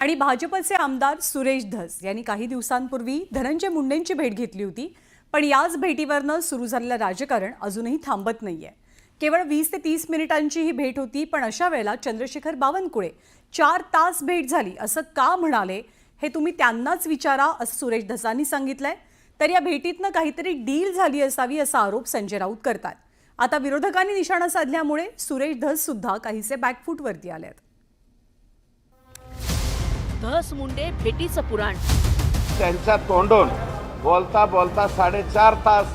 आणि भाजपचे आमदार सुरेश धस यांनी काही दिवसांपूर्वी धनंजय मुंडेंची भेट घेतली होती। पण याच भेटीवरनं सुरू झालेलं राजकारण अजूनही थांबत नाहीये। केवळ 20 ते 30 मिनिटांची ही भेट होती, पण अशा वेळेला चंद्रशेखर बावनकुळे 4 तास भेट झाली असं का म्हणाले हे तुम्ही त्यांनाच विचारा असं सुरेश धसांनी सांगितलंय। तर या भेटीतनं काहीतरी डील झाली असावी असा आरोप संजय राऊत करतात। आता विरोधकांनी निशाणा साधल्यामुळे सुरेश धस सुद्धा काहीसे बॅकफूटवरती आलेत। धस मुंडे भेटीचं पुराण। त्यांच्या तोंडून बोलता बोलता 4.5 तास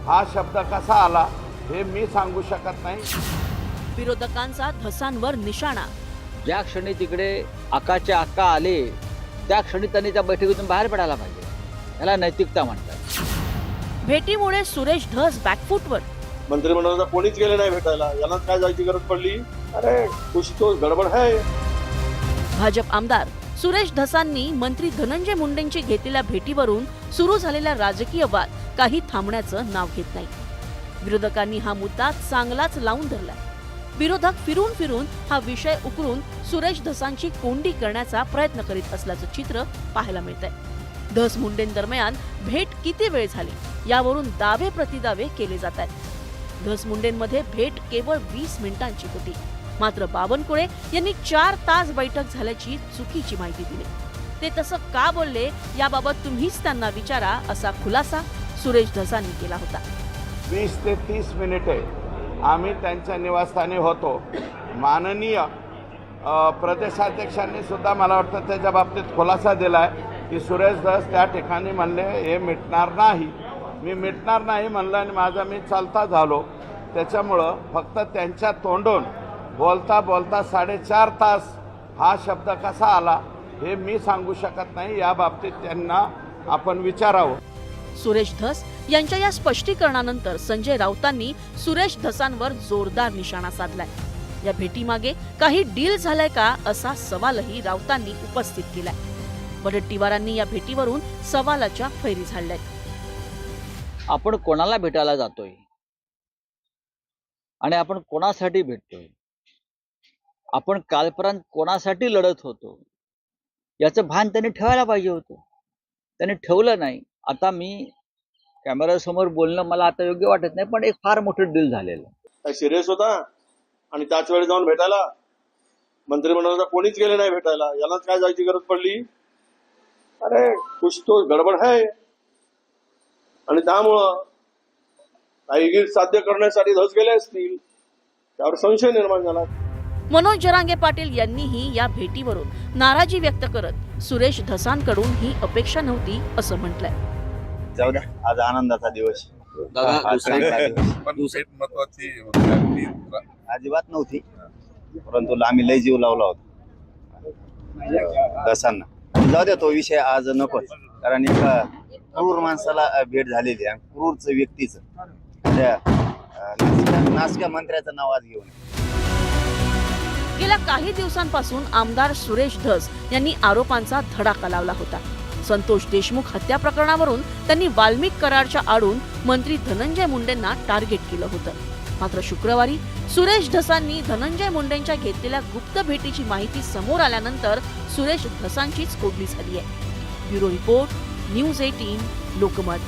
हा शब्द कसा आला हे मी सांगू शकत नाही। विरोधकांचा धसांवर निशाणा। ज्या क्षणी तिकडे आकाच्या आका आले त्या क्षणी त्यांनी त्या बैठकीतून बाहेर पडायला पाहिजे, याला नैतिकता म्हणतात। भेटीमुळे सुरेश धस बॅकफूटवर। मंत्रिमंडळाचा कोणीच गेले नाही भेटायला, याला काय जायची गरज पडली? अरे कुछ तो गडबड है। भाजप आमदार सुरेश धसांनी मंत्री धनंजय मुंडेंची घेतलेल्या भेटीवरून सुरू झालेला राजकीय वाद काही थांबण्याचं नाव घेत नाही। विरोधकांनी हा मुद्दा चांगलाच लावून धरलाय। विरोधक फिरून फिरून हा विषय उकरून सुरेश धसांची कोंडी करण्याचा प्रयत्न करीत असल्याचं चित्र पाहायला मिळतंय। धस मुंडेंदरम्यान भेट किती वेळ झाली यावरून दावे प्रतिदावे केले जात आहेत। धस मुंडेंमध्ये भेट केवळ 20 मिनिटांची होती, मात्र बावनकुळे यांनी 4 तास बैठक झाल्याची चुकीची माहिती दिली। ते तसं का बोलले याबाबत तुम्हीच त्यांना विचारा असा खुलासा सुरेश धसांनी केला होता। 20 ते 30 मिनिटे आम्ही त्यांच्या निवासस्थानी होतो। माननीय प्रदेशाध्यक्षांनी सुद्धा मला वाटतं त्याच्या बाबतीत खुलासा दिलाय की सुरेश धस त्या ठिकाणी म्हणले हे मिटणार नाही। मी मिटणार नाही म्हणलं आणि माझा मी चालता झालो। त्याच्यामुळं फक्त त्यांच्या तोंडून बोलता बोलता 4.5 तास हा शब्द कसा आला हे मी सांगू शकत नाही, या बाबतीत त्यांना आपण विचारावं। सुरेश धस यांच्या या स्पष्टीकरणानंतर संजय राऊतांनी सुरेश धसांवर जोरदार निशाणा साधलाय। या भेटीमागे काही डील झालाय का असा सवालही राऊतांनी उपस्थित केलाय। वडेट्टीवारांनी या भेटीवरून सवालाच्या फैरी झाडल्यात। आपण कोणाला भेटायला जातोय आणि आपण कोणासाठी भेटतोय, आपण कालपर्यंत कोणासाठी लढत होतो याचं भान त्यांनी ठेवायला पाहिजे होतं। त्यांनी ठेवलं नाही। आता मी कॅमेऱ्यासमोर बोलणं मला आता योग्य वाटत नाही, पण एक फार मोठं डील झालेलं। काय सिरियस होता? आणि त्याच वेळी जाऊन भेटायला मंत्रिमंडळाचा कोणीच गेले नाही भेटायला, याला काय जायची गरज पडली? अरे कुछ तो गडबड है। आणि त्यामुळं काही साध्य करण्यासाठी धस गेले असतील, त्यावर संशय निर्माण झाला। मनोज जरांगे पाटील यांनीही या भेटीवरून नाराजी व्यक्त करत सुरेश धसांकडून ही अपेक्षा नव्हती असं म्हटलंय। जाऊ द्या, आज आनंदाचा दिवस। अजिबात नव्हती, परंतु आम्ही लय जीव लावला होता धसांना। जाऊ द्या, तो विषय आज नकोच, कारण एका क्रूर माणसाला भेट झालेली आहे, क्रूरच व्यक्तीच त्या नासक्या मंत्र्याचं नाव आज घेऊन। गेल्या काही दिवसांपासून आमदार सुरेश धस यांनी आरोपांचा धडाका लावला होता। संतोष देशमुख हत्या प्रकरणावरून त्यांनी वाल्मिक करारच्या आडून मंत्री धनंजय मुंडेंना टार्गेट केलं होतं। मात्र शुक्रवारी सुरेश धसांनी धनंजय मुंडेंच्या घेतलेल्या गुप्त भेटीची माहिती समोर आल्यानंतर सुरेश धसांचीच कोडली झाली आहे। Bureau report, news 18 Lokmat.